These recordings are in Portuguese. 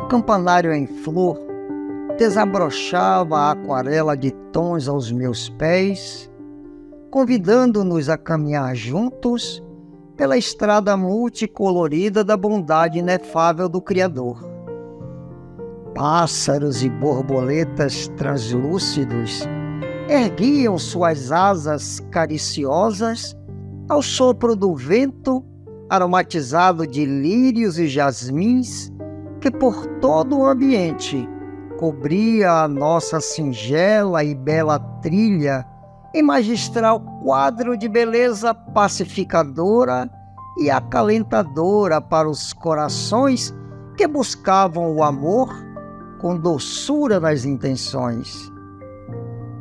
campanário em flor desabrochava a aquarela de tons aos meus pés, convidando-nos a caminhar juntos pela estrada multicolorida da bondade inefável do Criador. Pássaros e borboletas translúcidos erguiam suas asas cariciosas ao sopro do vento aromatizado de lírios e jasmins que por todo o ambiente cobria a nossa singela e bela trilha em magistral quadro de beleza pacificadora e acalentadora para os corações que buscavam o amor com doçura nas intenções.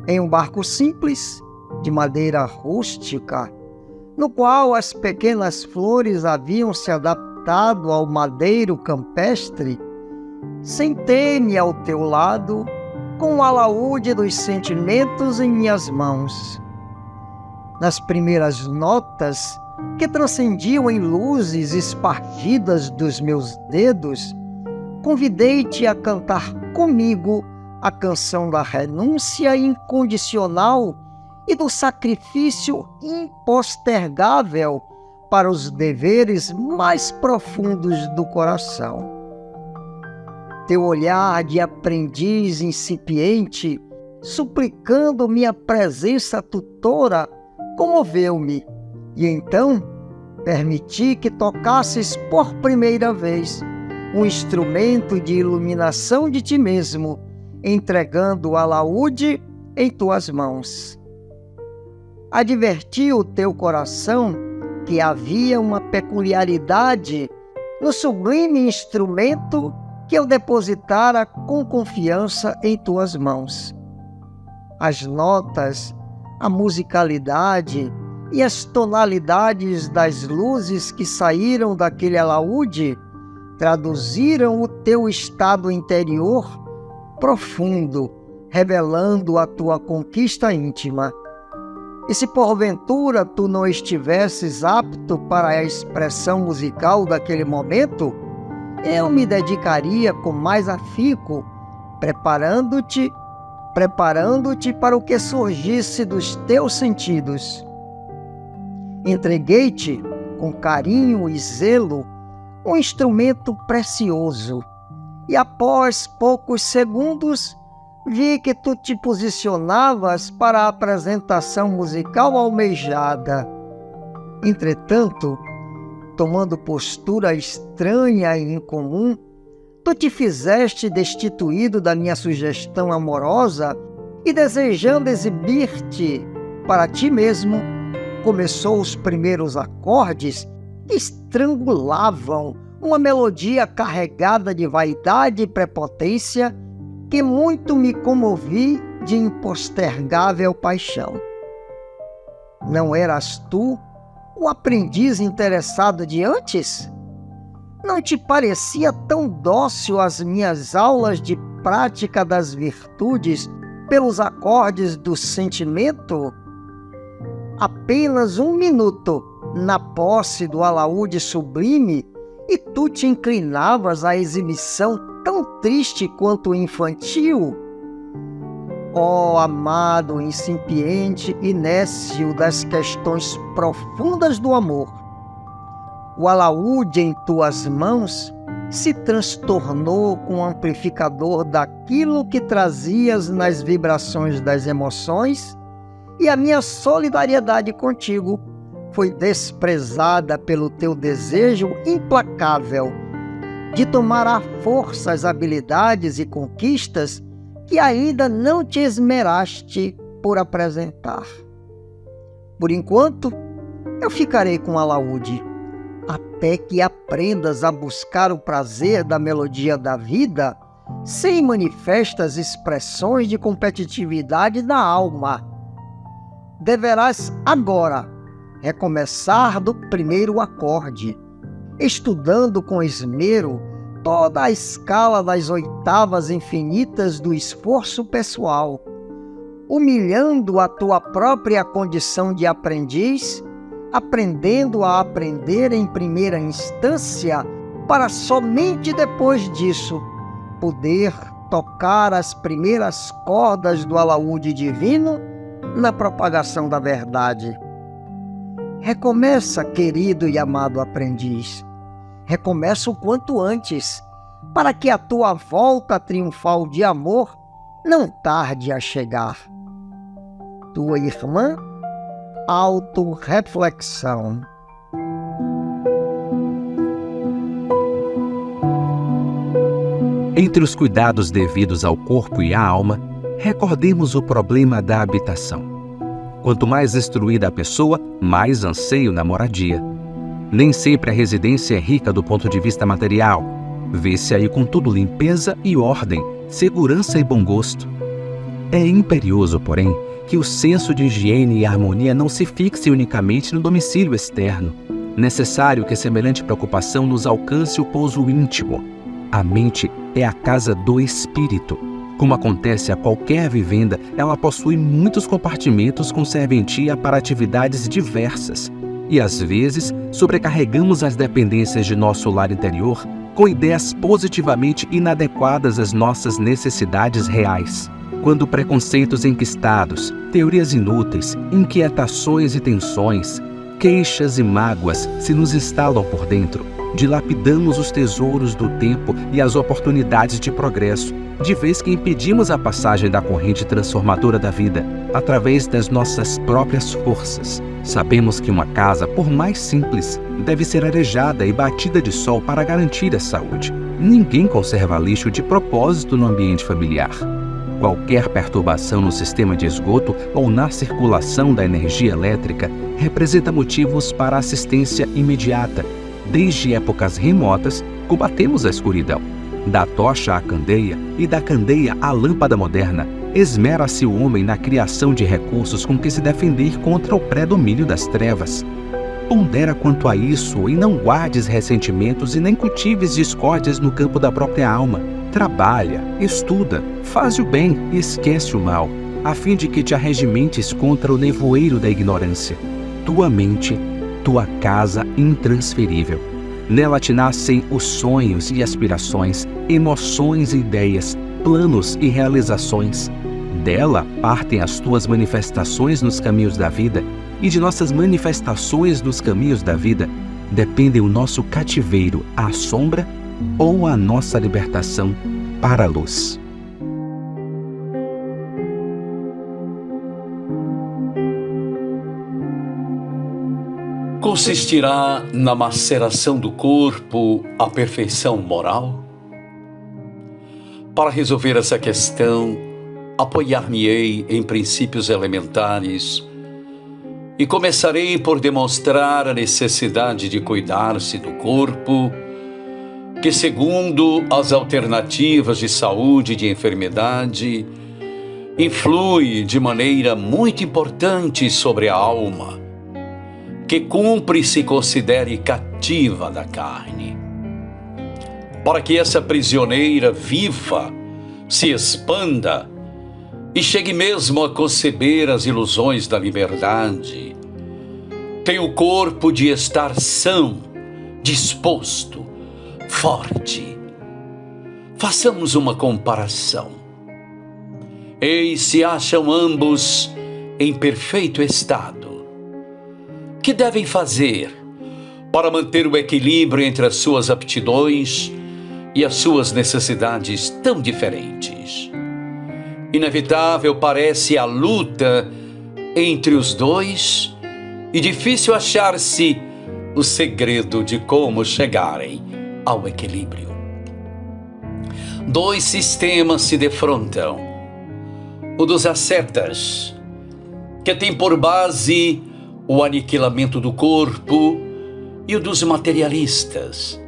Em um barco simples, de madeira rústica, no qual as pequenas flores haviam se adaptado ao madeiro campestre, sentei-me ao teu lado, com o alaúde dos sentimentos em minhas mãos. Nas primeiras notas, que transcendiam em luzes espargidas dos meus dedos, convidei-te a cantar comigo a canção da renúncia incondicional e do sacrifício impostergável para os deveres mais profundos do coração. Teu olhar de aprendiz incipiente, suplicando minha presença tutora, comoveu-me, e então permiti que tocasses por primeira vez um instrumento de iluminação de ti mesmo, entregando o alaúde em tuas mãos. Adverti o teu coração que havia uma peculiaridade no sublime instrumento que eu depositara com confiança em tuas mãos. As notas, a musicalidade e as tonalidades das luzes que saíram daquele alaúde traduziram o teu estado interior profundo, revelando a tua conquista íntima. E se porventura tu não estivesses apto para a expressão musical daquele momento, eu me dedicaria com mais afinco, preparando-te para o que surgisse dos teus sentidos. Entreguei-te, com carinho e zelo, um instrumento precioso, e após poucos segundos, vi que tu te posicionavas para a apresentação musical almejada. Entretanto, tomando postura estranha e incomum, tu te fizeste destituído da minha sugestão amorosa e, desejando exibir-te para ti mesmo, começou os primeiros acordes que estrangulavam uma melodia carregada de vaidade e prepotência que muito me comovi de impostergável paixão. Não eras tu o aprendiz interessado de antes? Não te parecia tão dócil às minhas aulas de prática das virtudes pelos acordes do sentimento? Apenas um minuto na posse do alaúde sublime e tu te inclinavas à exibição tão triste quanto infantil? Ó amado incipiente e nécio das questões profundas do amor, o alaúde em tuas mãos se transtornou com o amplificador daquilo que trazias nas vibrações das emoções, e a minha solidariedade contigo foi desprezada pelo teu desejo implacável de tomar à força as habilidades e conquistas que ainda não te esmeraste por apresentar. Por enquanto, eu ficarei com o alaúde, até que aprendas a buscar o prazer da melodia da vida sem manifestas expressões de competitividade da alma. Deverás agora recomeçar do primeiro acorde, estudando com esmero toda a escala das oitavas infinitas do esforço pessoal, humilhando a tua própria condição de aprendiz, aprendendo a aprender em primeira instância, para somente depois disso poder tocar as primeiras cordas do alaúde divino na propagação da verdade. Recomeça, querido e amado aprendiz. Recomeça o quanto antes, para que a tua volta triunfal de amor não tarde a chegar. Tua irmã, Autorreflexão. Entre os cuidados devidos ao corpo e à alma, recordemos o problema da habitação. Quanto mais instruída a pessoa, mais anseio na moradia. Nem sempre a residência é rica do ponto de vista material. Vê-se aí, contudo, limpeza e ordem, segurança e bom gosto. É imperioso, porém, que o senso de higiene e harmonia não se fixe unicamente no domicílio externo. Necessário que semelhante preocupação nos alcance o pouso íntimo. A mente é a casa do espírito. Como acontece a qualquer vivenda, ela possui muitos compartimentos com serventia para atividades diversas. E às vezes, sobrecarregamos as dependências de nosso lar interior com ideias positivamente inadequadas às nossas necessidades reais. Quando preconceitos enquistados, teorias inúteis, inquietações e tensões, queixas e mágoas se nos instalam por dentro, dilapidamos os tesouros do tempo e as oportunidades de progresso, de vez que impedimos a passagem da corrente transformadora da vida, através das nossas próprias forças. Sabemos que uma casa, por mais simples, deve ser arejada e batida de sol para garantir a saúde. Ninguém conserva lixo de propósito no ambiente familiar. Qualquer perturbação no sistema de esgoto ou na circulação da energia elétrica representa motivos para assistência imediata. Desde épocas remotas, combatemos a escuridão. Da tocha à candeia e da candeia à lâmpada moderna, esmera-se o homem na criação de recursos com que se defender contra o predomínio das trevas. Pondera quanto a isso e não guardes ressentimentos e nem cultives discórdias no campo da própria alma. Trabalha, estuda, faz o bem e esquece o mal, a fim de que te arregimentes contra o nevoeiro da ignorância. Tua mente, tua casa intransferível. Nela te nascem os sonhos e aspirações, emoções e ideias, planos e realizações. Dela partem as tuas manifestações nos caminhos da vida, e de nossas manifestações nos caminhos da vida depende o nosso cativeiro à sombra ou a nossa libertação para a luz. Consistirá na maceração do corpo a perfeição moral? Para resolver essa questão, apoiar-me-ei em princípios elementares e começarei por demonstrar a necessidade de cuidar-se do corpo, que, segundo as alternativas de saúde e de enfermidade, influi de maneira muito importante sobre a alma, que cumpre se considere cativa da carne. Para que essa prisioneira viva, se expanda e chegue mesmo a conceber as ilusões da liberdade, tem o corpo de estar são, disposto, forte. Façamos uma comparação. Eis se acham ambos em perfeito estado. Que devem fazer para manter o equilíbrio entre as suas aptidões e as suas necessidades tão diferentes? Inevitável parece a luta entre os dois e difícil achar-se o segredo de como chegarem ao equilíbrio. Dois sistemas se defrontam. O dos ascetas, que tem por base o aniquilamento do corpo, e o dos materialistas,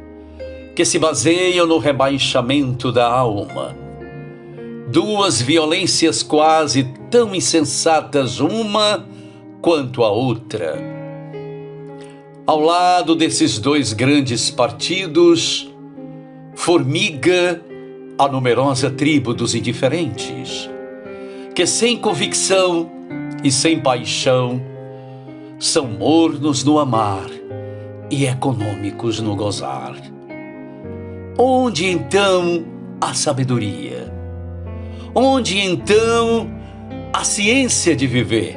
que se baseiam no rebaixamento da alma. Duas violências quase tão insensatas uma quanto a outra. Ao lado desses dois grandes partidos, formiga a numerosa tribo dos indiferentes, que sem convicção e sem paixão são mornos no amar e econômicos no gozar. Onde então a sabedoria? Onde então a ciência de viver?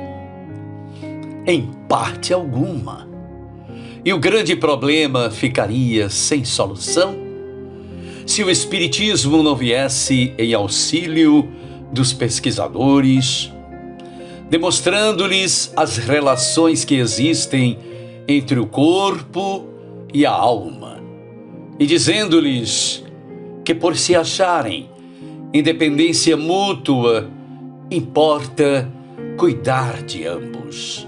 Em parte alguma. E o grande problema ficaria sem solução se o Espiritismo não viesse em auxílio dos pesquisadores, demonstrando-lhes as relações que existem entre o corpo e a alma, e dizendo-lhes que, por se acharem em dependência mútua, importa cuidar de ambos.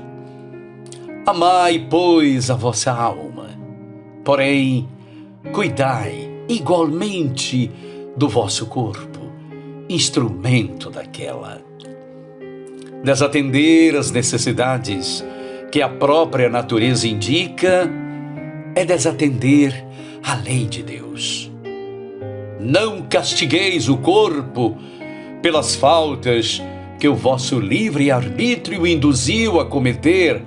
Amai, pois, a vossa alma, porém, cuidai igualmente do vosso corpo, instrumento daquela. Desatender as necessidades que a própria natureza indica é desatender a lei de Deus. Não castigueis o corpo pelas faltas que o vosso livre-arbítrio induziu a cometer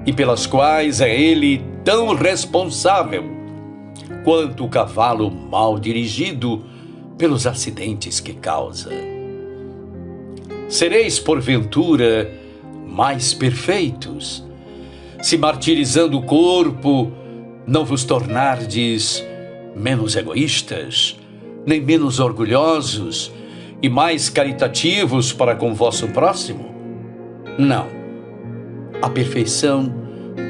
e pelas quais é ele tão responsável quanto o cavalo mal dirigido pelos acidentes que causa. Sereis, porventura, mais perfeitos, se martirizando o corpo não vos tornardes menos egoístas, nem menos orgulhosos e mais caritativos para com vosso próximo? Não. A perfeição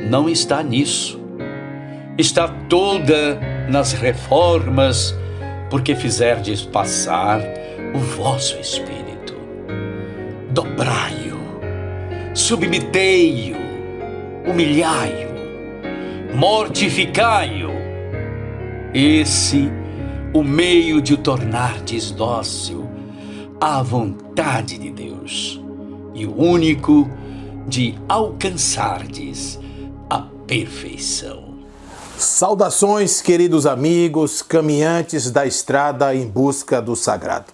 não está nisso. Está toda nas reformas, porque fizerdes passar o vosso espírito. Dobrai-o, submetei-o, humilhai-o, mortificai-o. Esse o meio de o tornardes dócil à vontade de Deus e o único de alcançardes a perfeição. Saudações, queridos amigos, caminhantes da estrada em busca do sagrado.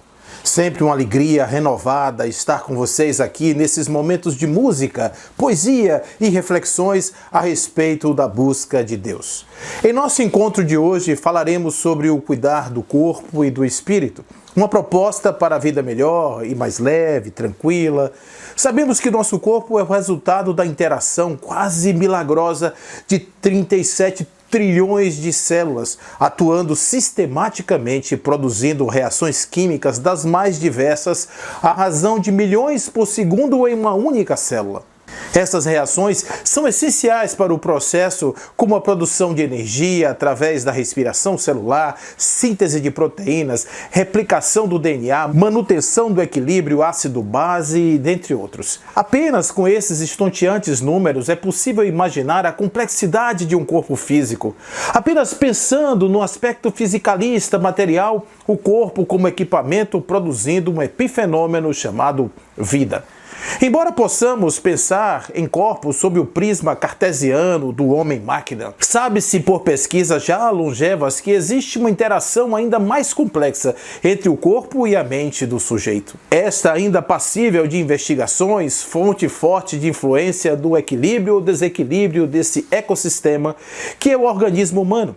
Sempre uma alegria renovada estar com vocês aqui nesses momentos de música, poesia e reflexões a respeito da busca de Deus. Em nosso encontro de hoje falaremos sobre o cuidar do corpo e do espírito, uma proposta para a vida melhor e mais leve, tranquila. Sabemos que nosso corpo é o resultado da interação quase milagrosa de 37 trilhões de células atuando sistematicamente, produzindo reações químicas das mais diversas, à razão de milhões por segundo em uma única célula. Essas reações são essenciais para o processo, como a produção de energia através da respiração celular, síntese de proteínas, replicação do DNA, manutenção do equilíbrio ácido-base, dentre outros. Apenas com esses estonteantes números é possível imaginar a complexidade de um corpo físico. Apenas pensando no aspecto fisicalista material, o corpo como equipamento produzindo um epifenômeno chamado vida. Embora possamos pensar em corpos sob o prisma cartesiano do homem-máquina, sabe-se por pesquisas já longevas que existe uma interação ainda mais complexa entre o corpo e a mente do sujeito. Esta ainda passível de investigações, fonte forte de influência do equilíbrio ou desequilíbrio desse ecossistema que é o organismo humano.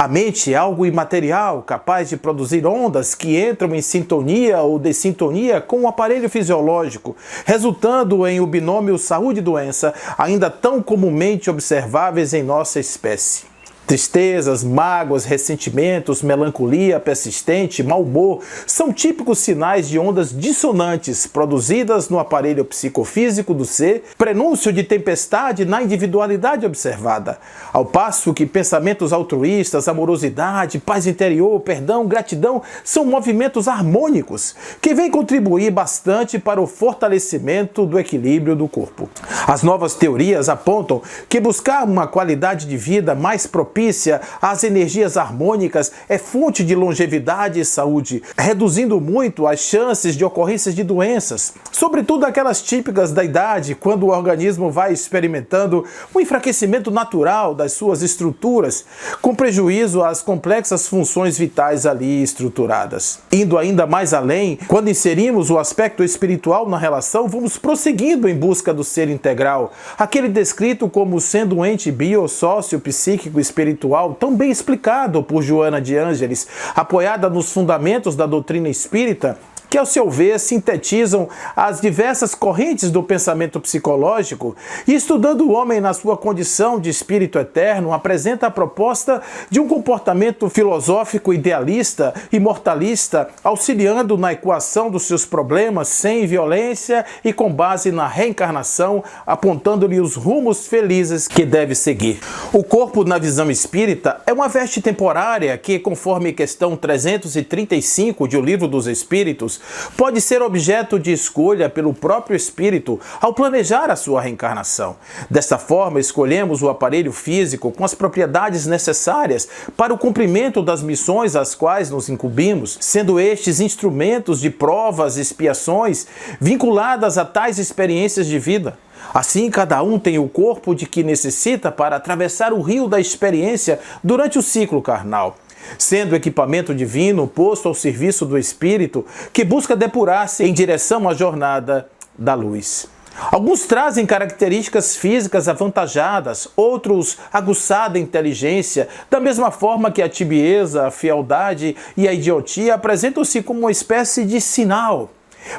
A mente é algo imaterial, capaz de produzir ondas que entram em sintonia ou dessintonia com o aparelho fisiológico, resultando em o binômio saúde-doença, ainda tão comumente observáveis em nossa espécie. Tristezas, mágoas, ressentimentos, melancolia persistente, mau humor são típicos sinais de ondas dissonantes produzidas no aparelho psicofísico do ser, prenúncio de tempestade na individualidade observada. Ao passo que pensamentos altruístas, amorosidade, paz interior, perdão, gratidão são movimentos harmônicos que vêm contribuir bastante para o fortalecimento do equilíbrio do corpo. As novas teorias apontam que buscar uma qualidade de vida mais propícia às energias harmônicas é fonte de longevidade e saúde, reduzindo muito as chances de ocorrências de doenças, sobretudo aquelas típicas da idade, quando o organismo vai experimentando um enfraquecimento natural das suas estruturas, com prejuízo às complexas funções vitais ali estruturadas. Indo ainda mais além, quando inserimos o aspecto espiritual na relação, vamos prosseguindo em busca do ser integral, aquele descrito como sendo um ente bio, sócio, psíquico, espiritual, espiritual tão bem explicado por Joana de Ângeles, apoiada nos fundamentos da doutrina espírita, que, ao seu ver, sintetizam as diversas correntes do pensamento psicológico e, estudando o homem na sua condição de espírito eterno, apresenta a proposta de um comportamento filosófico idealista e mortalista, auxiliando na equação dos seus problemas sem violência e com base na reencarnação, apontando-lhe os rumos felizes que deve seguir. O corpo, na visão espírita, é uma veste temporária que, conforme questão 335 de O Livro dos Espíritos, pode ser objeto de escolha pelo próprio espírito ao planejar a sua reencarnação. Desta forma, escolhemos o aparelho físico com as propriedades necessárias para o cumprimento das missões às quais nos incumbimos, sendo estes instrumentos de provas e expiações vinculadas a tais experiências de vida. Assim, cada um tem o corpo de que necessita para atravessar o rio da experiência durante o ciclo carnal, sendo o equipamento divino posto ao serviço do espírito que busca depurar-se em direção à jornada da luz. Alguns trazem características físicas avantajadas, outros aguçada inteligência, da mesma forma que a tibieza, a fealdade e a idiotia apresentam-se como uma espécie de sinal,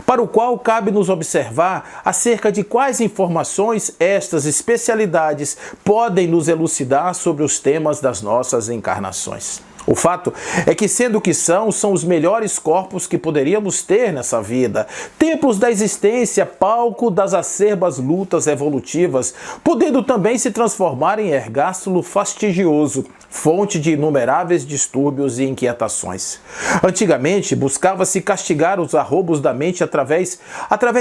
para o qual cabe-nos observar acerca de quais informações estas especialidades podem nos elucidar sobre os temas das nossas encarnações. O fato é que, sendo o que são os melhores corpos que poderíamos ter nessa vida, templos da existência, palco das acerbas lutas evolutivas, podendo também se transformar em ergástulo fastidioso, fonte de inumeráveis distúrbios e inquietações. Antigamente, buscava-se castigar os arroubos da mente através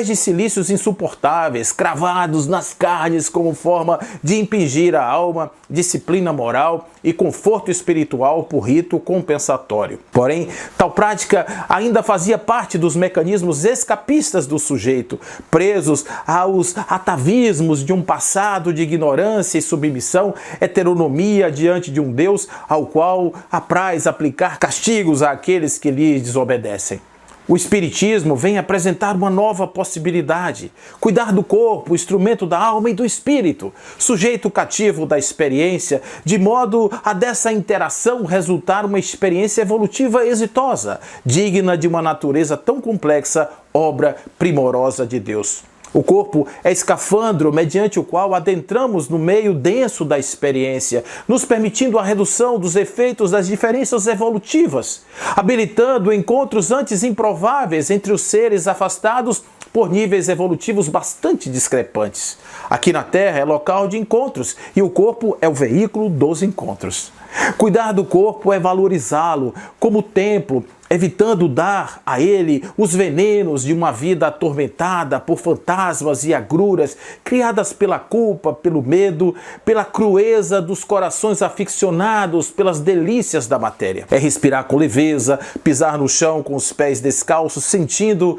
de silícios insuportáveis, cravados nas carnes como forma de impingir à alma disciplina moral e conforto espiritual por rito compensatório. Porém, tal prática ainda fazia parte dos mecanismos escapistas do sujeito, presos aos atavismos de um passado de ignorância e submissão, heteronomia diante de um Deus ao qual apraz aplicar castigos àqueles que lhe desobedecem. O Espiritismo vem apresentar uma nova possibilidade: cuidar do corpo, instrumento da alma e do espírito, sujeito cativo da experiência, de modo a dessa interação resultar uma experiência evolutiva exitosa, digna de uma natureza tão complexa, obra primorosa de Deus. O corpo é escafandro mediante o qual adentramos no meio denso da experiência, nos permitindo a redução dos efeitos das diferenças evolutivas, habilitando encontros antes improváveis entre os seres afastados por níveis evolutivos bastante discrepantes. Aqui na Terra é local de encontros e o corpo é o veículo dos encontros. Cuidar do corpo é valorizá-lo como templo, evitando dar a ele os venenos de uma vida atormentada por fantasmas e agruras criadas pela culpa, pelo medo, pela crueza dos corações aficionados pelas delícias da matéria. É respirar com leveza, pisar no chão com os pés descalços, sentindo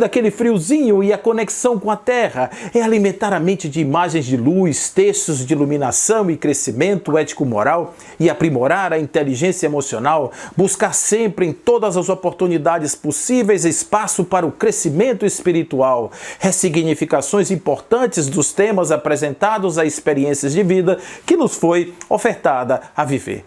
aquele friozinho e a conexão com a terra. É alimentar a mente de imagens de luz, textos de iluminação e crescimento ético-moral e aprimorar a inteligência emocional, buscar sempre em todas as oportunidades possíveis espaço para o crescimento espiritual, ressignificações importantes dos temas apresentados a experiências de vida que nos foi ofertada a viver.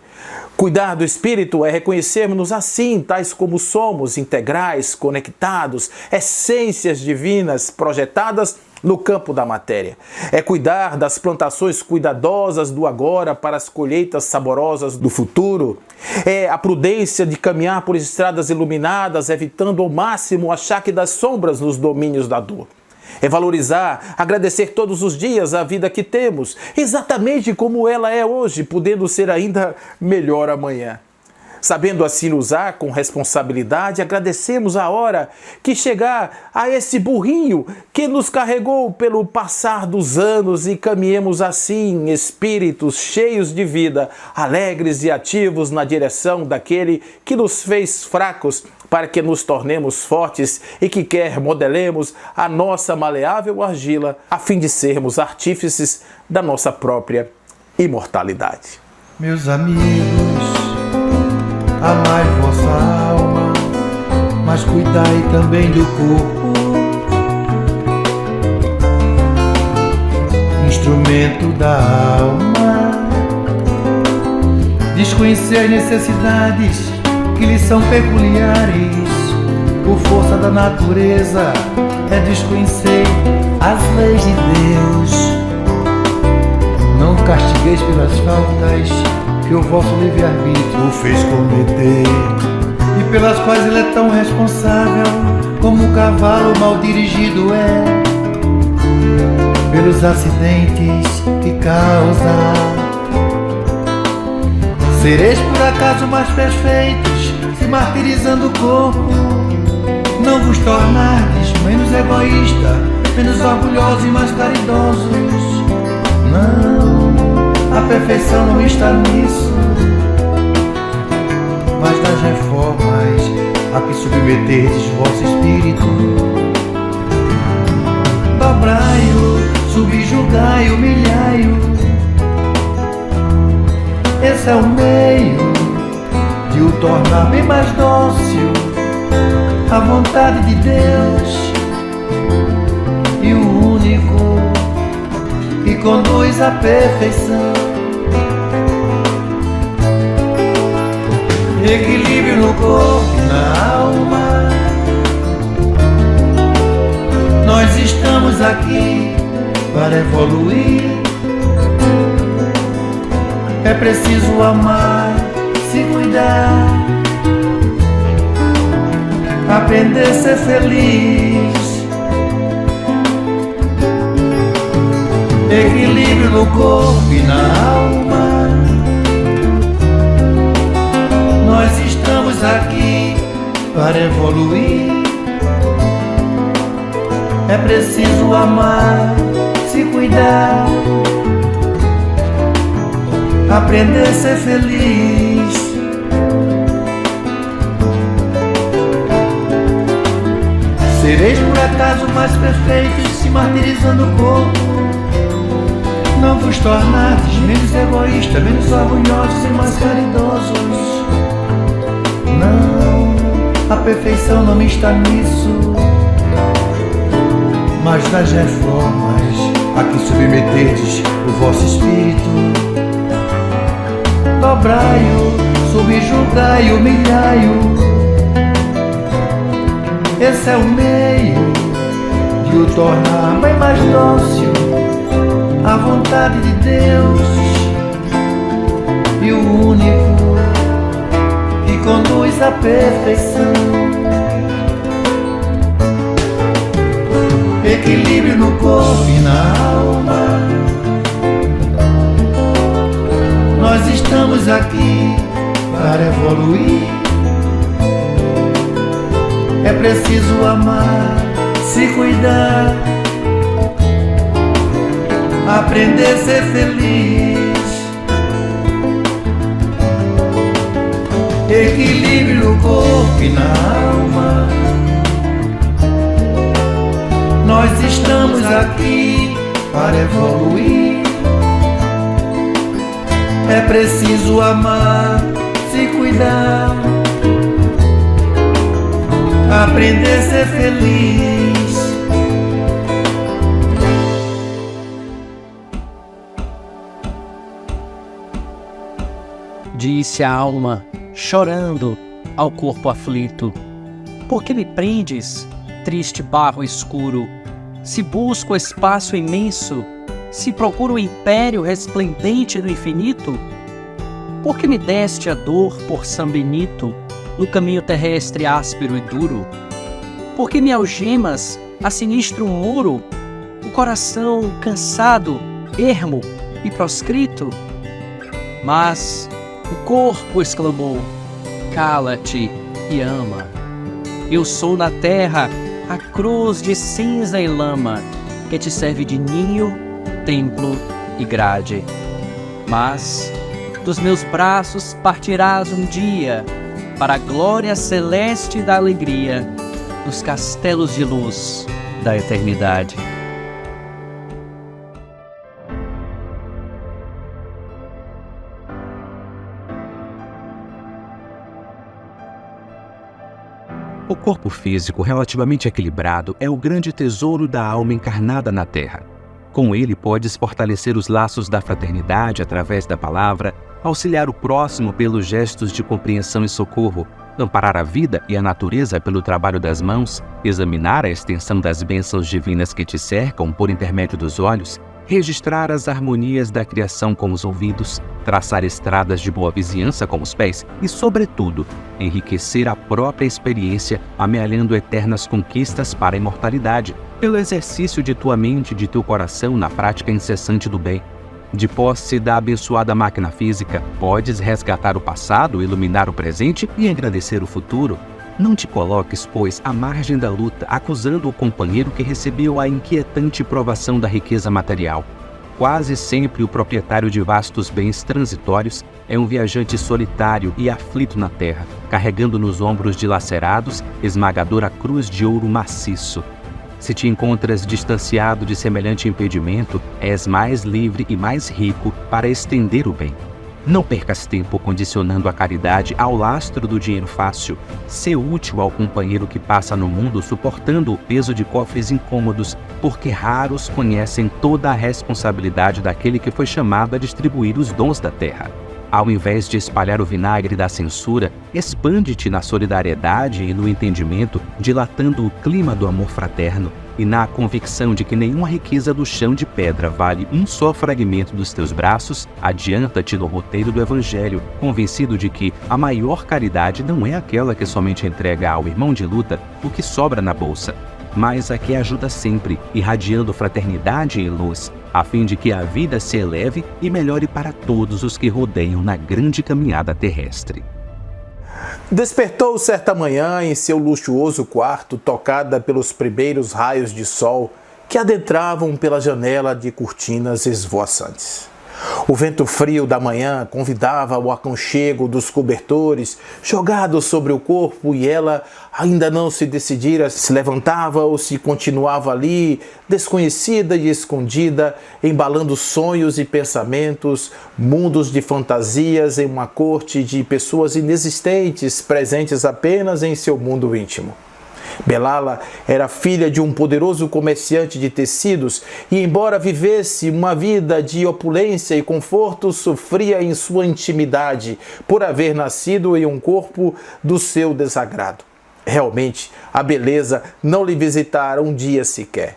Cuidar do espírito é reconhecermos-nos assim, tais como somos, integrais, conectados, essências divinas projetadas no campo da matéria. É cuidar das plantações cuidadosas do agora para as colheitas saborosas do futuro. É a prudência de caminhar por estradas iluminadas, evitando ao máximo o achaque das sombras nos domínios da dor. É valorizar, agradecer todos os dias a vida que temos, exatamente como ela é hoje, podendo ser ainda melhor amanhã. Sabendo assim usar com responsabilidade, agradecemos a hora que chegar a esse burrinho que nos carregou pelo passar dos anos e caminhemos assim, espíritos cheios de vida, alegres e ativos na direção daquele que nos fez fracos, para que nos tornemos fortes e que quer modelemos a nossa maleável argila, a fim de sermos artífices da nossa própria imortalidade. Meus amigos, amai vossa alma, mas cuidai também do corpo, instrumento da alma desconhecer as necessidades que lhe são peculiares. Por força da natureza, é desconhecer as leis de Deus. Não castigueis pelas faltas que o vosso livre-arbítrio o fez cometer, e pelas quais ele é tão responsável como um cavalo mal dirigido é, pelos acidentes que causa. Sereis por acaso mais perfeitos, se martirizando o corpo, não vos tornardes menos egoísta, menos orgulhosos e mais caridosos. Não, a perfeição não está nisso, mas nas reformas a que submeterdes vosso espírito. Dobrai-o, subjugai, humilhai-o. Esse é o meio de o tornar bem mais dócil à vontade de Deus, e o único que conduz à perfeição. Equilíbrio no corpo e na alma. Nós estamos aqui para evoluir. É preciso amar, se cuidar, aprender a ser feliz. Equilíbrio no corpo e na alma. Nós estamos aqui para evoluir. É preciso amar, se cuidar, aprender a ser feliz. Sereis por acaso mais perfeitos, se martirizando o corpo. Não vos tornardes menos egoístas, menos orgulhosos e mais caridosos. Não, a perfeição não está nisso, mas nas reformas a que submeterdes o vosso espírito. Dobrai-o, subjugai, humilhai-o. Esse é o meio de o tornar bem mais dócil à vontade de Deus, e o único que conduz à perfeição. Equilíbrio no corpo e na alma. Nós estamos aqui para evoluir. É preciso amar, se cuidar, aprender a ser feliz. Equilíbrio no corpo e na alma. Nós estamos aqui para evoluir. É preciso amar, se cuidar, aprender a ser feliz. Disse a alma, chorando, ao corpo aflito: por que me prendes, triste barro escuro? Se busco o espaço imenso, se procuro o império resplendente do infinito, por que me deste a dor por sanbenito no caminho terrestre áspero e duro? Por que me algemas a sinistro muro, o coração cansado, ermo e proscrito? Mas o corpo exclamou: cala-te e ama. Eu sou na terra a cruz de cinza e lama, que te serve de ninho, templo e grade. Mas dos meus braços partirás um dia, para a glória celeste da alegria, nos castelos de luz da eternidade. O corpo físico relativamente equilibrado é o grande tesouro da alma encarnada na Terra. Com ele podes fortalecer os laços da fraternidade através da palavra, auxiliar o próximo pelos gestos de compreensão e socorro, amparar a vida e a natureza pelo trabalho das mãos, examinar a extensão das bênçãos divinas que te cercam por intermédio dos olhos, registrar as harmonias da criação com os ouvidos, traçar estradas de boa vizinhança com os pés e, sobretudo, enriquecer a própria experiência, amealhando eternas conquistas para a imortalidade, pelo exercício de tua mente e de teu coração na prática incessante do bem. De posse da abençoada máquina física, podes resgatar o passado, iluminar o presente e engrandecer o futuro. Não te coloques, pois, à margem da luta, acusando o companheiro que recebeu a inquietante provação da riqueza material. Quase sempre o proprietário de vastos bens transitórios é um viajante solitário e aflito na terra, carregando nos ombros dilacerados esmagadora cruz de ouro maciço. Se te encontras distanciado de semelhante impedimento, és mais livre e mais rico para estender o bem. Não percas tempo condicionando a caridade ao lastro do dinheiro fácil. Sê útil ao companheiro que passa no mundo suportando o peso de cofres incômodos, porque raros conhecem toda a responsabilidade daquele que foi chamado a distribuir os dons da terra. Ao invés de espalhar o vinagre da censura, expande-te na solidariedade e no entendimento, dilatando o clima do amor fraterno, e na convicção de que nenhuma riqueza do chão de pedra vale um só fragmento dos teus braços, adianta-te no roteiro do Evangelho, convencido de que a maior caridade não é aquela que somente entrega ao irmão de luta o que sobra na bolsa, mas a que ajuda sempre, irradiando fraternidade e luz, a fim de que a vida se eleve e melhore para todos os que rodeiam na grande caminhada terrestre. Despertou certa manhã em seu luxuoso quarto, tocada pelos primeiros raios de sol que adentravam pela janela de cortinas esvoaçantes. O vento frio da manhã convidava ao aconchego dos cobertores jogados sobre o corpo e ela ainda não se decidira se levantava ou se continuava ali, desconhecida e escondida, embalando sonhos e pensamentos, mundos de fantasias em uma corte de pessoas inexistentes, presentes apenas em seu mundo íntimo. Belala era filha de um poderoso comerciante de tecidos e, embora vivesse uma vida de opulência e conforto, sofria em sua intimidade por haver nascido em um corpo do seu desagrado. Realmente, a beleza não lhe visitara um dia sequer.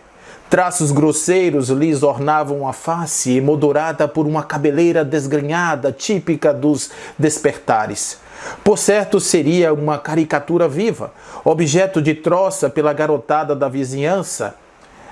Traços grosseiros lhes ornavam a face, emoldurada por uma cabeleira desgrenhada, típica dos despertares. Por certo, seria uma caricatura viva, objeto de troça pela garotada da vizinhança.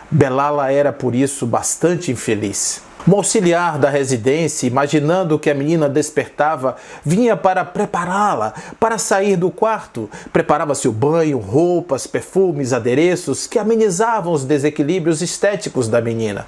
Belala era, por isso, bastante infeliz. Um auxiliar da residência, imaginando que a menina despertava, vinha para prepará-la, para sair do quarto. Preparava-se o banho, roupas, perfumes, adereços que amenizavam os desequilíbrios estéticos da menina.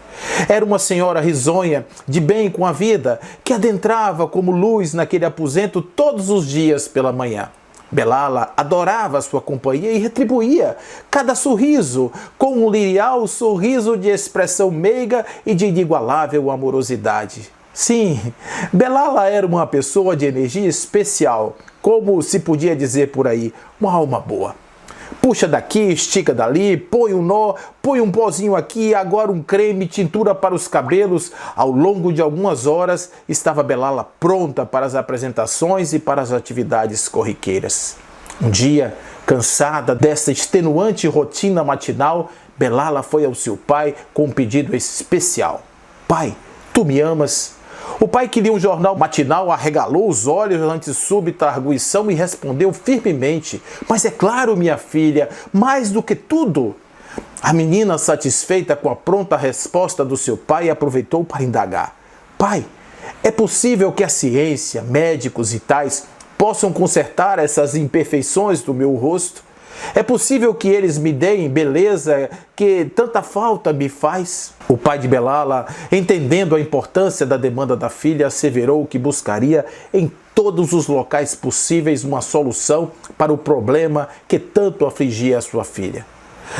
Era uma senhora risonha, de bem com a vida, que adentrava como luz naquele aposento todos os dias pela manhã. Belala adorava sua companhia e retribuía cada sorriso com um lirial sorriso de expressão meiga e de inigualável amorosidade. Sim, Belala era uma pessoa de energia especial, como se podia dizer por aí, uma alma boa. Puxa daqui, estica dali, põe um nó, põe um pozinho aqui, agora um creme, tintura para os cabelos. Ao longo de algumas horas, estava Belala pronta para as apresentações e para as atividades corriqueiras. Um dia, cansada dessa extenuante rotina matinal, Belala foi ao seu pai com um pedido especial. Pai, tu me amas? O pai que lia um jornal matinal arregalou os olhos ante súbita arguição e respondeu firmemente: mas é claro, minha filha, mais do que tudo. A menina, satisfeita com a pronta resposta do seu pai, aproveitou para indagar: pai, é possível que a ciência, médicos e tais possam consertar essas imperfeições do meu rosto? É possível que eles me deem beleza que tanta falta me faz? O pai de Belala, entendendo a importância da demanda da filha, asseverou que buscaria em todos os locais possíveis uma solução para o problema que tanto afligia a sua filha.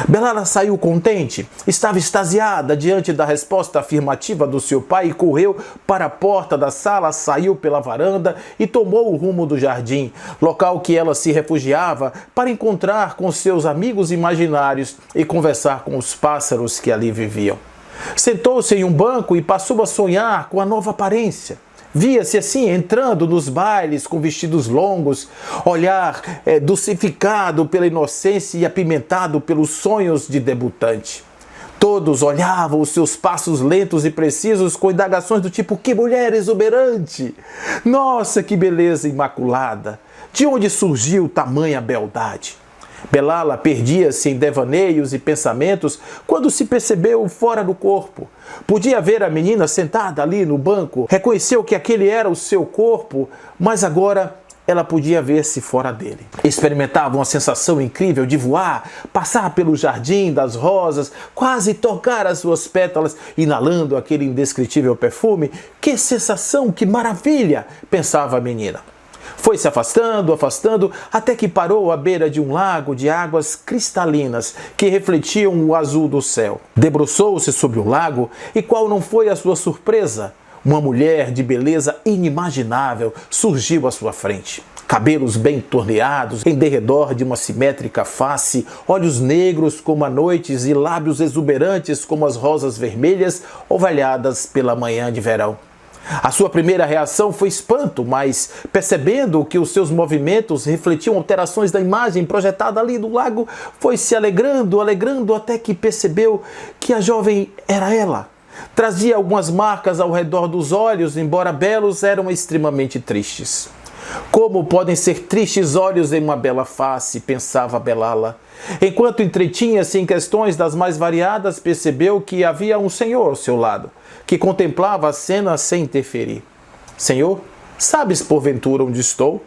Belala saiu contente, estava extasiada diante da resposta afirmativa do seu pai e correu para a porta da sala, saiu pela varanda e tomou o rumo do jardim, local que ela se refugiava para encontrar com seus amigos imaginários e conversar com os pássaros que ali viviam. Sentou-se em um banco e passou a sonhar com a nova aparência. Via-se assim, entrando nos bailes com vestidos longos, olhar dulcificado pela inocência e apimentado pelos sonhos de debutante. Todos olhavam os seus passos lentos e precisos com indagações do tipo: que mulher exuberante! Nossa, que beleza imaculada! De onde surgiu tamanha beldade? Belala perdia-se em devaneios e pensamentos quando se percebeu fora do corpo. Podia ver a menina sentada ali no banco, reconheceu que aquele era o seu corpo, mas agora ela podia ver-se fora dele. Experimentava uma sensação incrível de voar, passar pelo jardim das rosas, quase tocar as suas pétalas, inalando aquele indescritível perfume. Que sensação, que maravilha, pensava a menina. Foi se afastando, até que parou à beira de um lago de águas cristalinas que refletiam o azul do céu. Debruçou-se sobre o lago e qual não foi a sua surpresa? Uma mulher de beleza inimaginável surgiu à sua frente. Cabelos bem torneados em derredor de uma simétrica face, olhos negros como a noite e lábios exuberantes como as rosas vermelhas orvalhadas pela manhã de verão. A sua primeira reação foi espanto, mas percebendo que os seus movimentos refletiam alterações da imagem projetada ali no lago, foi se alegrando até que percebeu que a jovem era ela. Trazia algumas marcas ao redor dos olhos, embora belos, eram extremamente tristes. Como podem ser tristes olhos em uma bela face, pensava Belala. Enquanto entretinha-se em questões das mais variadas, percebeu que havia um senhor ao seu lado, que contemplava a cena sem interferir. Senhor, sabes porventura onde estou?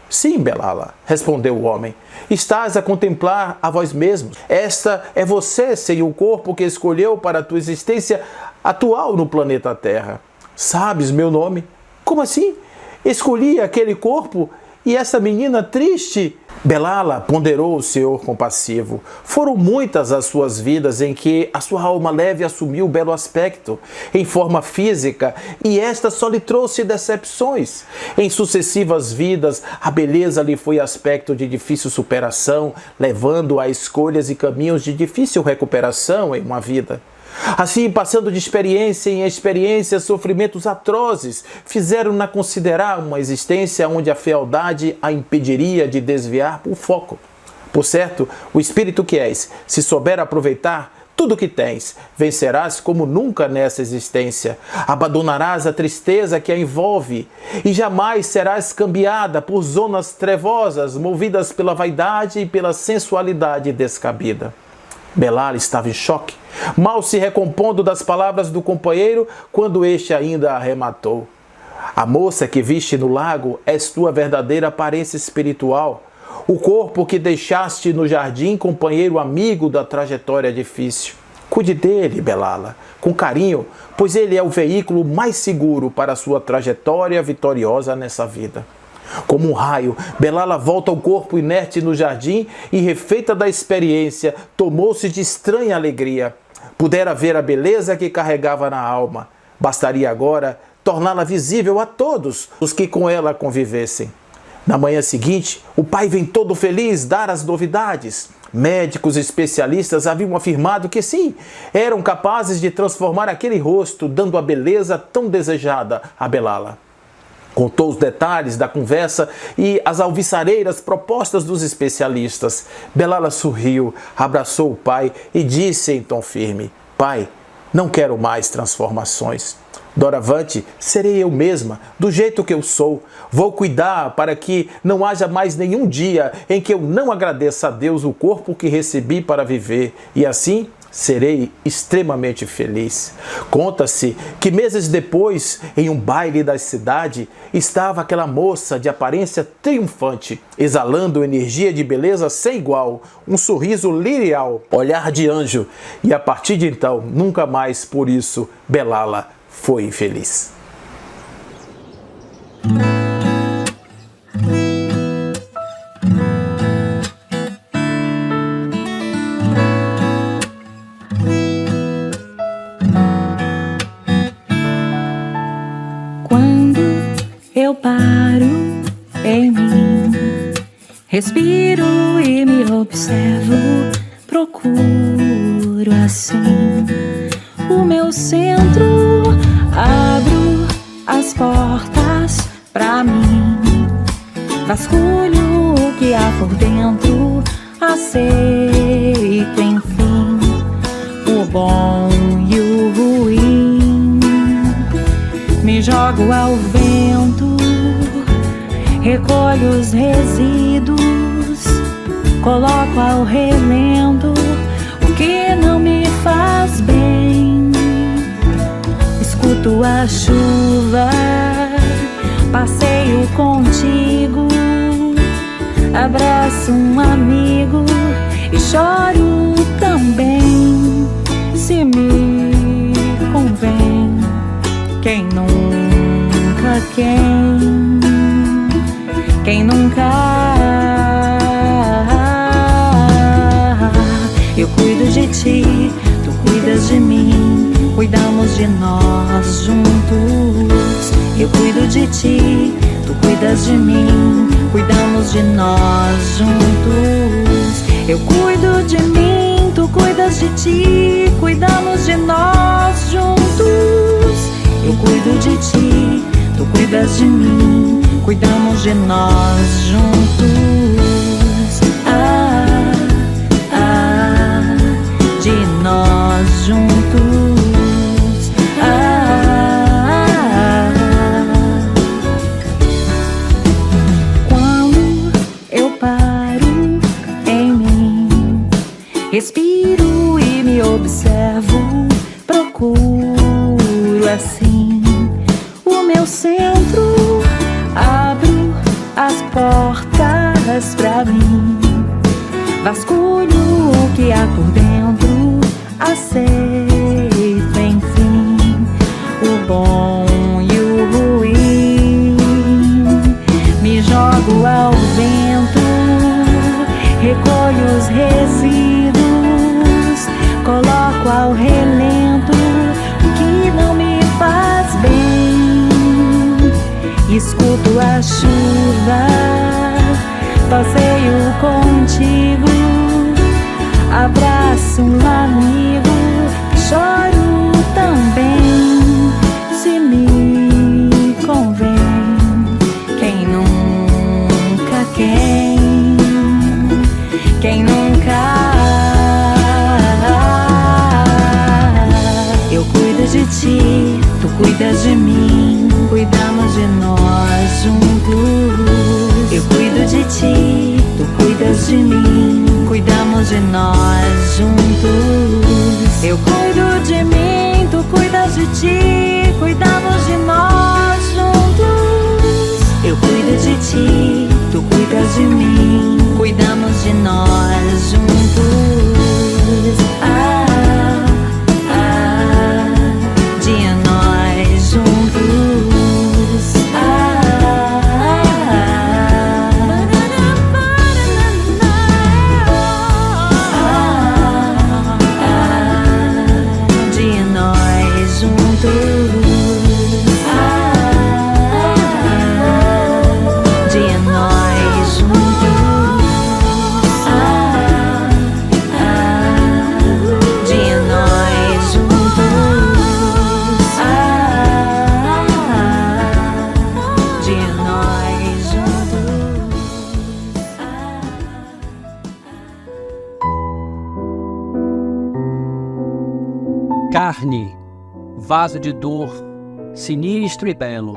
Sim, Belala, respondeu o homem. Estás a contemplar a vós mesmo. Esta é você, Senhor, o corpo que escolheu para a tua existência atual no planeta Terra. Sabes meu nome? Como assim? Escolhi aquele corpo e essa menina triste? Belala, ponderou o Senhor compassivo. Foram muitas as suas vidas em que a sua alma leve assumiu belo aspecto, em forma física, e esta só lhe trouxe decepções. Em sucessivas vidas, a beleza lhe foi aspecto de difícil superação, levando a escolhas e caminhos de difícil recuperação em uma vida. Assim, passando de experiência em experiência, sofrimentos atrozes fizeram-na considerar uma existência onde a fealdade a impediria de desviar o foco. Por certo, o espírito que és, se souber aproveitar tudo o que tens, vencerás como nunca nessa existência. Abandonarás a tristeza que a envolve e jamais serás cambiada por zonas trevosas, movidas pela vaidade e pela sensualidade descabida. Belala estava em choque, mal se recompondo das palavras do companheiro, quando este ainda arrematou. A moça que viste no lago és tua verdadeira aparência espiritual. O corpo que deixaste no jardim, companheiro amigo da trajetória difícil. Cuide dele, Belala, com carinho, pois ele é o veículo mais seguro para a sua trajetória vitoriosa nessa vida. Como um raio, Belala volta ao corpo inerte no jardim e, refeita da experiência, tomou-se de estranha alegria. Pudera ver a beleza que carregava na alma. Bastaria agora torná-la visível a todos os que com ela convivessem. Na manhã seguinte, o pai vem todo feliz dar as novidades. Médicos especialistas haviam afirmado que sim, eram capazes de transformar aquele rosto, dando a beleza tão desejada a Belala. Contou os detalhes da conversa e as alviçareiras propostas dos especialistas. Belala sorriu, abraçou o pai e disse em tom firme: Pai, não quero mais transformações. Doravante, serei eu mesma, do jeito que eu sou. Vou cuidar para que não haja mais nenhum dia em que eu não agradeça a Deus o corpo que recebi para viver. E assim, serei extremamente feliz. Conta-se que meses depois, em um baile da cidade, estava aquela moça de aparência triunfante, exalando energia de beleza sem igual, um sorriso lirial, olhar de anjo. E a partir de então, nunca mais por isso, Belala foi infeliz. Eu paro em mim, respiro e me observo, procuro assim o meu centro, abro as portas pra mim. Vasculho o que há por dentro, aceito enfim o bom e o ruim. Me jogo ao vento, recolho os resíduos, coloco ao relento o que não me faz bem. Escuto a chuva, passeio contigo, abraço um amigo e choro também, se me convém. Quem nunca, quem nunca. Eu cuido de ti, tu cuidas de mim, cuidamos de nós juntos. Eu cuido de ti, tu cuidas de mim, cuidamos de nós juntos. Eu cuido de mim, tu cuidas de ti, cuidamos de nós juntos. Eu cuido de ti, tu cuidas de mim, cuidamos de nós juntos. De nós juntos. Quando eu paro em mim, respiro e me observo, procuro assim o meu centro, abro as portas pra mim, vasculho o que há por dentro, aceito enfim o bom e o ruim. Me jogo ao vento, recolho os resíduos, coloco ao relento o que não me faz bem. Escuto a chuva, passeio contigo, abraço um amigo, choro também, se me convém. Quem nunca, quem nunca. Eu cuido de ti, tu cuidas de mim, cuidamos de nós juntos. Eu cuido de ti, tu cuidas de mim, cuidamos de nós juntos. Eu cuido de mim, tu cuidas de ti, cuidamos de nós juntos. Eu cuido de ti, tu cuidas de mim, cuidamos de nós juntos. De nós juntos. De nós juntos. De nós juntos. De nós juntos. De nós juntos. Carne, vaso de dor, sinistro e belo,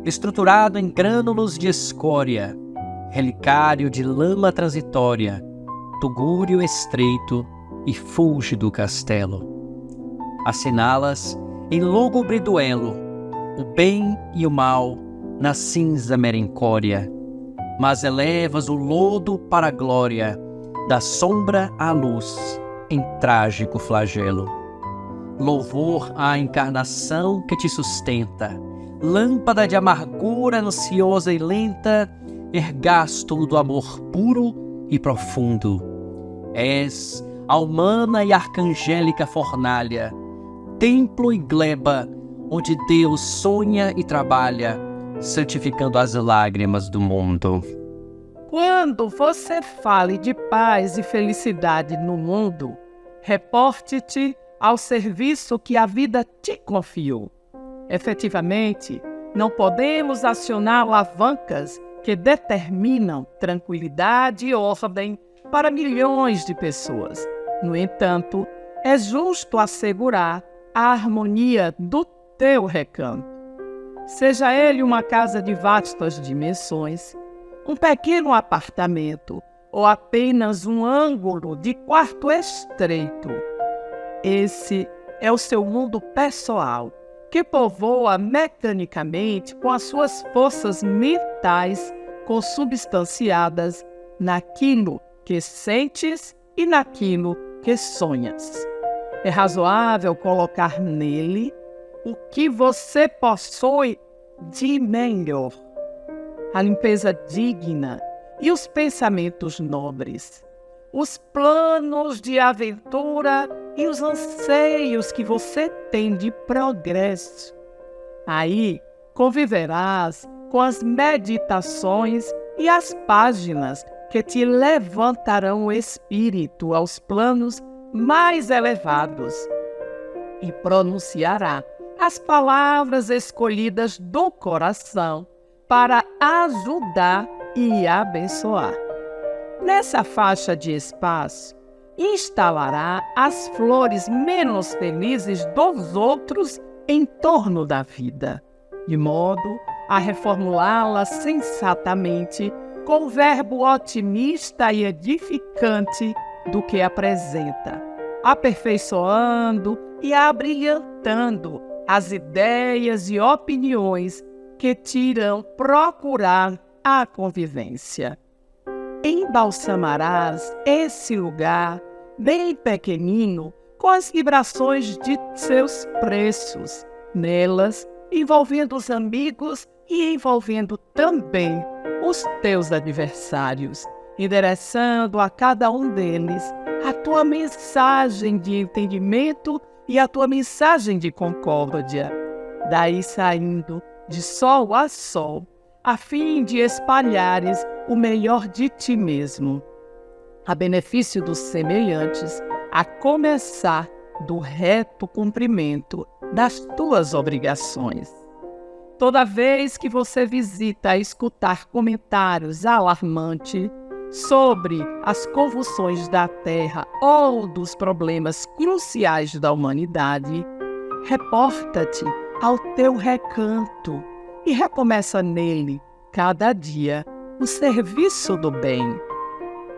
estruturado em grânulos de escória, relicário de lama transitória, tugúrio estreito e fúlgido castelo. Assinalas em lúgubre duelo, o bem e o mal na cinza merencória, mas elevas o lodo para a glória, da sombra à luz, em trágico flagelo. Louvor à encarnação que te sustenta, lâmpada de amargura ansiosa e lenta, ergástulo do amor puro e profundo. És a humana e arcangélica fornalha, templo e gleba, onde Deus sonha e trabalha, santificando as lágrimas do mundo. Quando você fale de paz e felicidade no mundo, reporte-te ao serviço que a vida te confiou. Efetivamente, não podemos acionar alavancas que determinam tranquilidade e ordem para milhões de pessoas. No entanto, é justo assegurar a harmonia do teu recanto. Seja ele uma casa de vastas dimensões, um pequeno apartamento ou apenas um ângulo de quarto estreito. Esse é o seu mundo pessoal, que povoa mecanicamente com as suas forças mentais consubstanciadas naquilo que sentes e naquilo que sonhas. É razoável colocar nele o que você possui de melhor, a limpeza digna e os pensamentos nobres, os planos de aventura e os anseios que você tem de progresso. Aí conviverás com as meditações e as páginas que te levantarão o espírito aos planos mais elevados e pronunciará as palavras escolhidas do coração para ajudar e abençoar. Nessa faixa de espaço, instalará as flores menos felizes dos outros em torno da vida, de modo a reformulá-la sensatamente com o verbo otimista e edificante do que apresenta, aperfeiçoando e abrilhantando as ideias e opiniões que te irão procurar a convivência. Embalsamarás esse lugar bem pequenino com as vibrações de seus preços, nelas envolvendo os amigos e envolvendo também os teus adversários, endereçando a cada um deles a tua mensagem de entendimento e a tua mensagem de concórdia, daí saindo de sol a sol, a fim de espalhares o melhor de ti mesmo, a benefício dos semelhantes, a começar do reto cumprimento das tuas obrigações. Toda vez que você visita a escutar comentários alarmantes sobre as convulsões da Terra ou dos problemas cruciais da humanidade, reporta-te ao teu recanto e recomeça nele, cada dia, o serviço do bem.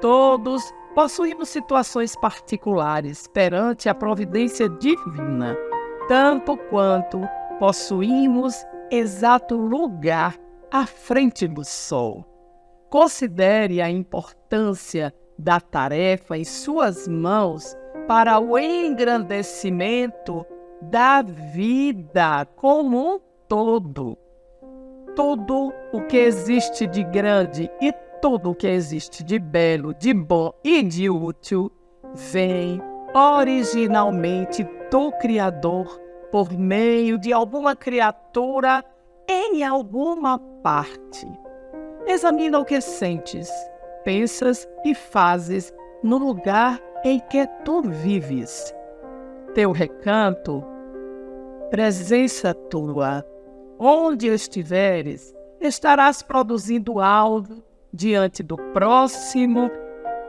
Todos possuímos situações particulares perante a providência divina, tanto quanto possuímos exato lugar à frente do sol. Considere a importância da tarefa em suas mãos para o engrandecimento da vida como um todo. Tudo o que existe de grande e tudo o que existe de belo, de bom e de útil vem originalmente do Criador por meio de alguma criatura em alguma parte. Examina o que sentes, pensas e fazes no lugar em que tu vives. Teu recanto, presença tua, onde estiveres, estarás produzindo algo diante do próximo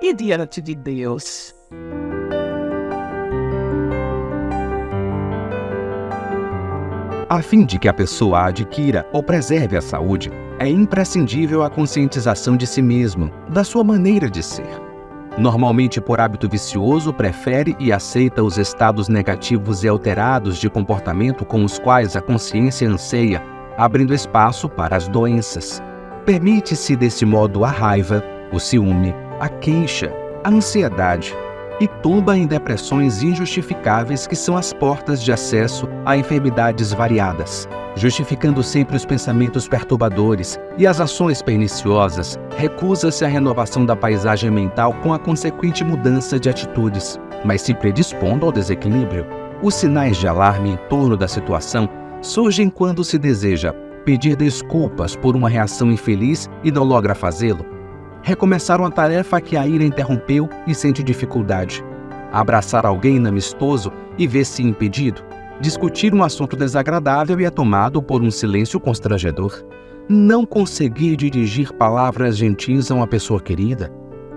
e diante de Deus. A fim de que a pessoa adquira ou preserve a saúde, é imprescindível a conscientização de si mesmo, da sua maneira de ser. Normalmente, por hábito vicioso, prefere e aceita os estados negativos e alterados de comportamento com os quais a consciência anseia, abrindo espaço para as doenças. Permite-se desse modo a raiva, o ciúme, a queixa, a ansiedade e tomba em depressões injustificáveis que são as portas de acesso a enfermidades variadas. Justificando sempre os pensamentos perturbadores e as ações perniciosas, recusa-se a renovação da paisagem mental com a consequente mudança de atitudes, mas se predispondo ao desequilíbrio. Os sinais de alarme em torno da situação surgem quando se deseja pedir desculpas por uma reação infeliz e não logra fazê-lo, recomeçar uma tarefa que a ira interrompeu e sente dificuldade, abraçar alguém inamistoso e vê-se impedido, Discutir um assunto desagradável e é tomado por um silêncio constrangedor. Não conseguir dirigir palavras gentis a uma pessoa querida.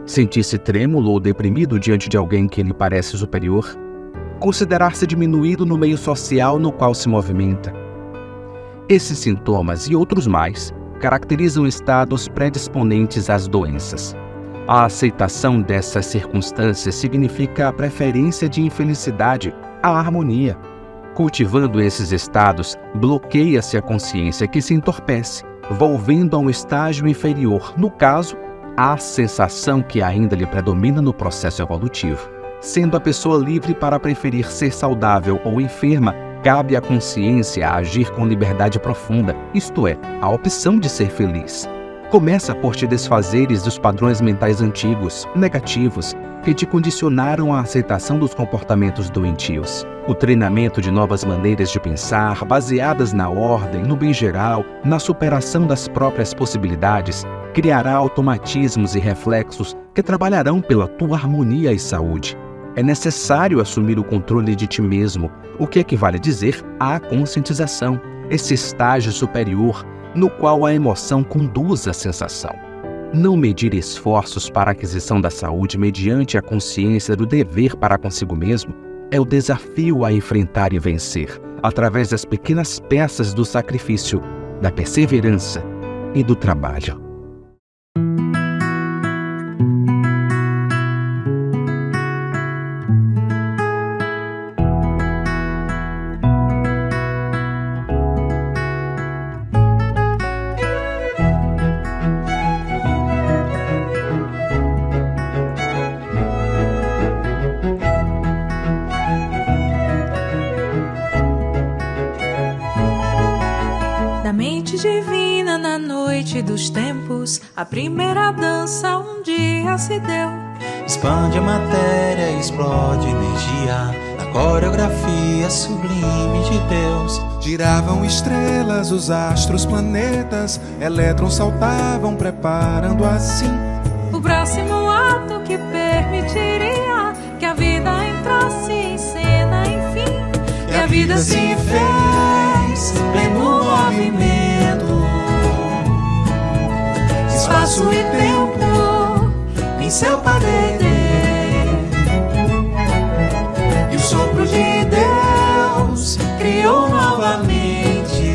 Sentir-se trêmulo ou deprimido diante de alguém que lhe parece superior. Considerar-se diminuído no meio social no qual se movimenta. Esses sintomas e outros mais caracterizam estados predisponentes às doenças. A aceitação dessas circunstâncias significa a preferência de infelicidade à harmonia. Cultivando esses estados, bloqueia-se a consciência que se entorpece, volvendo a um estágio inferior, no caso, a sensação que ainda lhe predomina no processo evolutivo. Sendo a pessoa livre para preferir ser saudável ou enferma, cabe à consciência agir com liberdade profunda, isto é, a opção de ser feliz. Começa por te desfazeres dos padrões mentais antigos, negativos, que te condicionaram à aceitação dos comportamentos doentios. O treinamento de novas maneiras de pensar, baseadas na ordem, no bem geral, na superação das próprias possibilidades, criará automatismos e reflexos que trabalharão pela tua harmonia e saúde. É necessário assumir o controle de ti mesmo, o que equivale a dizer à conscientização, esse estágio superior no qual a emoção conduz à sensação. Não medir esforços para a aquisição da saúde mediante a consciência do dever para consigo mesmo é o desafio a enfrentar e vencer, através das pequenas peças do sacrifício, da perseverança e do trabalho. Da mente divina na noite dos tempos, a primeira dança um dia se deu. Expande a matéria, explode energia, na coreografia sublime de Deus. Giravam estrelas, os astros, planetas, elétrons saltavam, preparando assim o próximo ato que permitiria que a vida entrasse em cena, enfim. E a vida se fez pleno movimento, espaço e tempo em seu poder. E o sopro de Deus criou novamente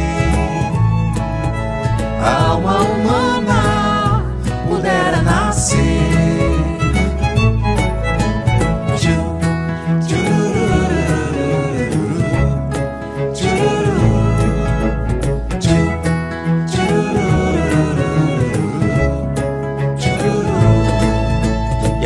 a alma humana pudera nascer.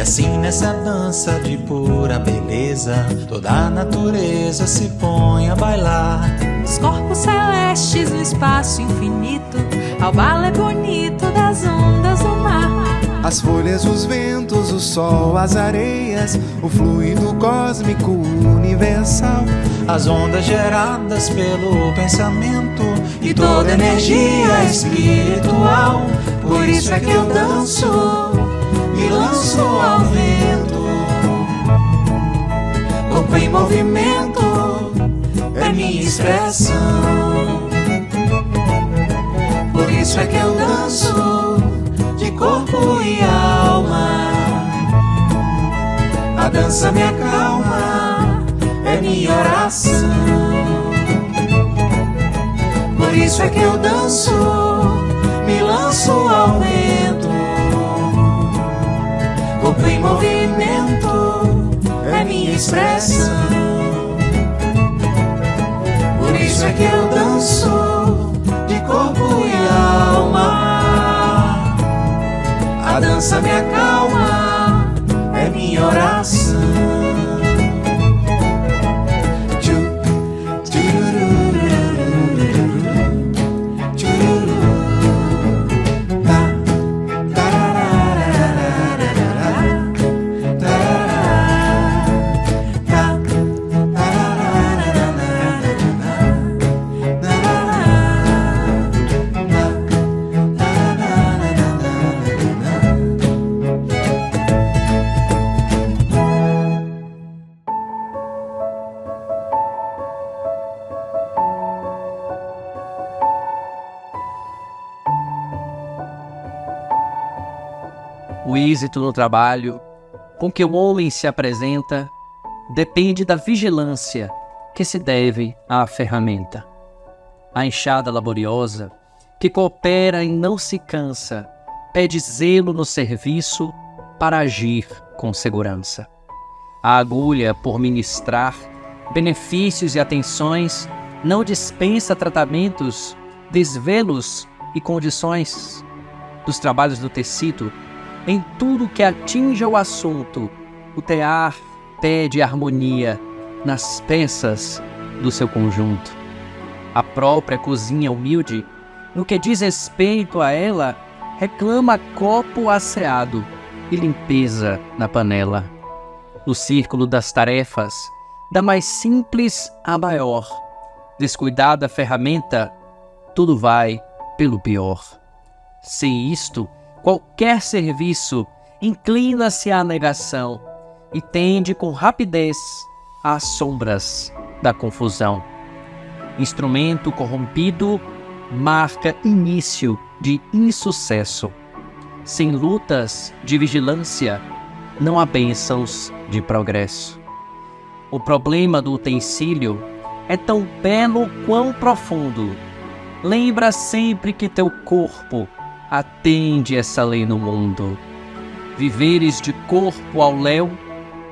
Assim nessa dança de pura beleza, toda a natureza se põe a bailar. Os corpos celestes no espaço infinito, ao balé bonito das ondas do mar. as folhas, os ventos, o sol, as areias, o fluido cósmico universal, as ondas geradas pelo pensamento e toda energia espiritual. Por isso é que eu danço e lanço ao vento, corpo em movimento é minha expressão. Por isso é que eu danço de corpo e alma. A dança me acalma, é minha oração. Por isso é que eu danço, me lanço ao vento, corpo em movimento é minha expressão. Por isso é que eu danço de corpo e alma. A dança me acalma, é minha oração. O êxito no trabalho com que o homem se apresenta depende da vigilância que se deve à ferramenta. A enxada laboriosa, que coopera e não se cansa, pede zelo no serviço para agir com segurança. A agulha, por ministrar benefícios e atenções, não dispensa tratamentos, desvelos e condições. Dos trabalhos do tecido, em tudo que atinja o assunto, o tear pede harmonia nas peças do seu conjunto. A própria cozinha humilde, no que diz respeito a ela, reclama copo asseado e limpeza na panela. No círculo das tarefas, da mais simples à maior, descuidada a ferramenta, tudo vai pelo pior. Sem isto, qualquer serviço inclina-se à negação e tende com rapidez às sombras da confusão. Instrumento corrompido marca início de insucesso. Sem lutas de vigilância, não há bênçãos de progresso. O problema do utensílio é tão belo quão profundo. Lembra sempre que teu corpo atende essa lei no mundo. Viveres de corpo ao léu,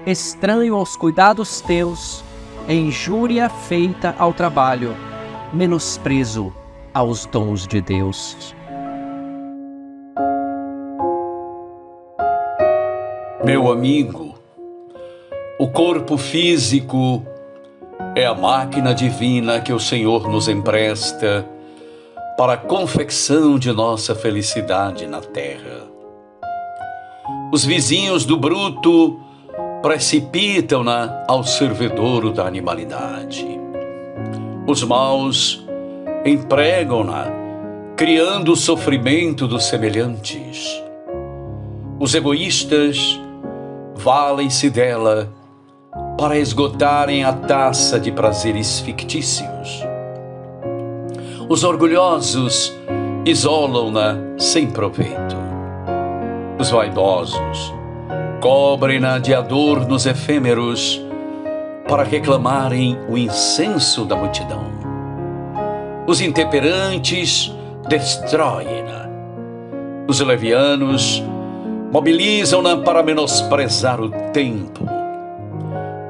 estranho aos cuidados teus, é injúria feita ao trabalho, menosprezo aos dons de Deus. Meu amigo, o corpo físico é a máquina divina que o Senhor nos empresta para a confecção de nossa felicidade na terra. Os vizinhos do bruto precipitam-na ao servidor da animalidade. Os maus empregam-na, criando o sofrimento dos semelhantes. Os egoístas valem-se dela para esgotarem a taça de prazeres fictícios. Os orgulhosos isolam-na sem proveito. Os vaidosos cobrem-na de adornos efêmeros para reclamarem o incenso da multidão. Os intemperantes destroem-na. Os levianos mobilizam-na para menosprezar o tempo.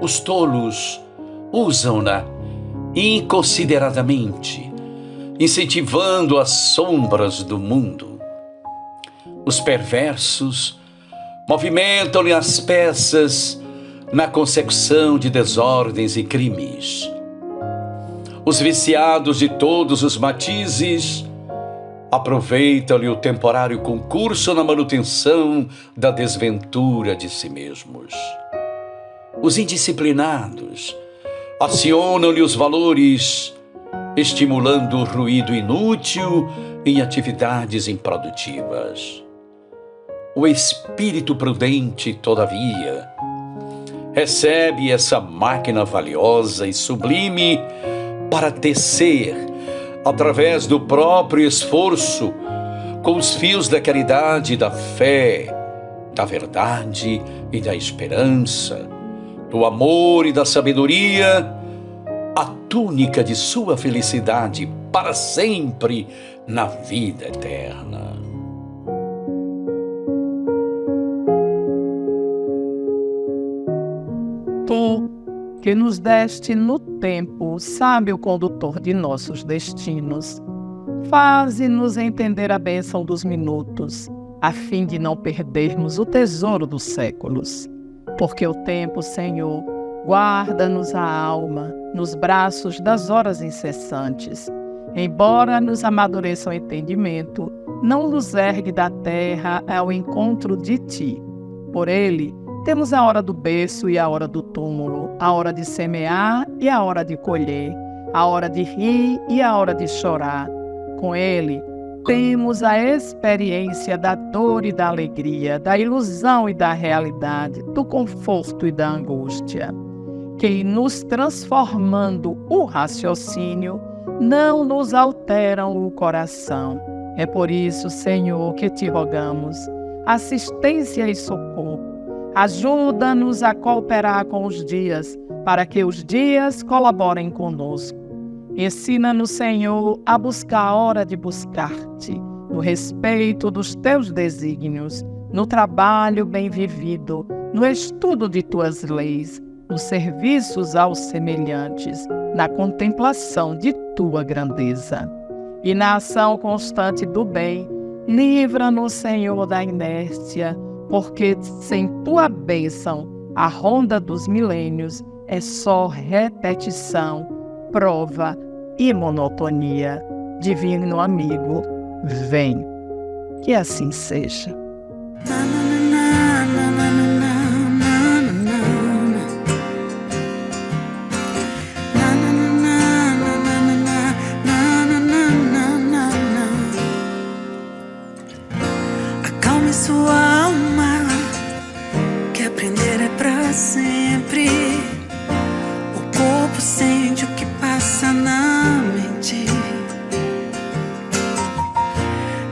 Os tolos usam-na inconsideradamente, incentivando as sombras do mundo. Os perversos movimentam-lhe as peças na consecução de desordens e crimes. Os viciados de todos os matizes aproveitam-lhe o temporário concurso na manutenção da desventura de si mesmos. Os indisciplinados acionam-lhe os valores, estimulando o ruído inútil em atividades improdutivas. O espírito prudente, todavia, recebe essa máquina valiosa e sublime para tecer, através do próprio esforço, com os fios da caridade, da fé, da verdade e da esperança, do amor e da sabedoria, a túnica de sua felicidade para sempre na vida eterna. Tu, que nos deste no tempo o sábio condutor de nossos destinos, faze-nos entender a bênção dos minutos, a fim de não perdermos o tesouro dos séculos. Porque o tempo, Senhor, guarda-nos a alma nos braços das horas incessantes. Embora nos amadureça o entendimento, não nos ergue da terra ao encontro de Ti. Por ele, temos a hora do berço e a hora do túmulo, a hora de semear e a hora de colher, a hora de rir e a hora de chorar. Com ele, temos a experiência da dor e da alegria, da ilusão e da realidade, do conforto e da angústia, que, nos transformando o raciocínio, não nos alteram o coração. É por isso, Senhor, que te rogamos, assistência e socorro. Ajuda-nos a cooperar com os dias, para que os dias colaborem conosco. Ensina-nos, Senhor, a buscar a hora de buscar-te, no respeito dos teus desígnios, no trabalho bem vivido, no estudo de tuas leis, nos serviços aos semelhantes, na contemplação de tua grandeza. E na ação constante do bem, livra-nos, Senhor, da inércia, porque sem tua bênção, a ronda dos milênios é só repetição, prova e monotonia. Divino amigo, vem. Que assim seja. Acalme sua alma, que aprender é pra sempre. O corpo sente o que passa na mente.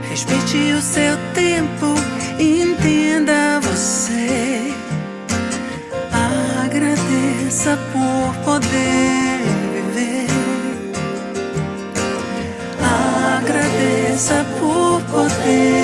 Respeite o seu tempo e entenda você. Agradeça por poder viver. Agradeça por poder